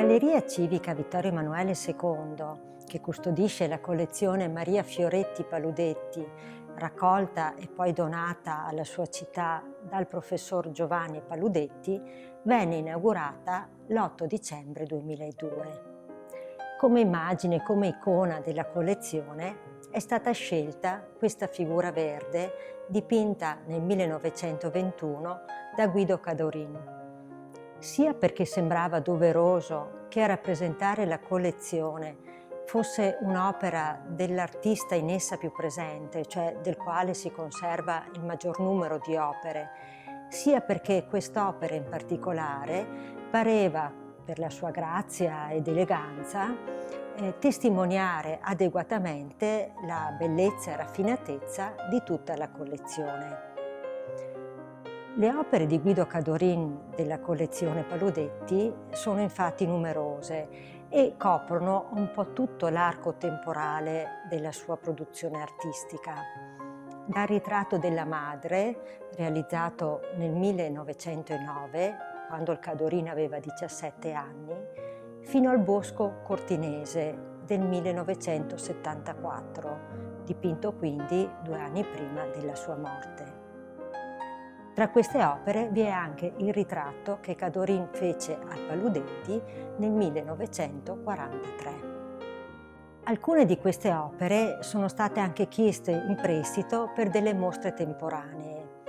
Galleria Civica Vittorio Emanuele II, che custodisce la collezione Maria Fioretti Paludetti, raccolta e poi donata alla sua città dal professor Giovanni Paludetti, venne inaugurata l'8 dicembre 2002. Come immagine, come icona della collezione, è stata scelta questa figura verde dipinta nel 1921 da Guido Cadorin, sia perché sembrava doveroso che a rappresentare la collezione fosse un'opera dell'artista in essa più presente, cioè del quale si conserva il maggior numero di opere, sia perché quest'opera in particolare pareva, per la sua grazia ed eleganza, testimoniare adeguatamente la bellezza e raffinatezza di tutta la collezione. Le opere di Guido Cadorin della collezione Paludetti sono infatti numerose e coprono un po' tutto l'arco temporale della sua produzione artistica. Dal ritratto della madre, realizzato nel 1909, quando il Cadorin aveva 17 anni, fino al Bosco Cortinese del 1974, dipinto quindi 2 anni prima della sua morte. Tra queste opere vi è anche il ritratto che Cadorin fece a Paludetti nel 1943. Alcune di queste opere sono state anche chieste in prestito per delle mostre temporanee.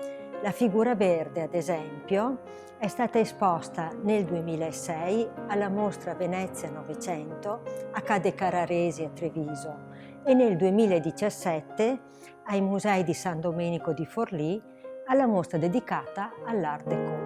La figura verde, ad esempio, è stata esposta nel 2006 alla mostra Venezia Novecento Accade Carraresi a Treviso e nel 2017 ai Musei di San Domenico di Forlì alla mostra dedicata all'Art Déco.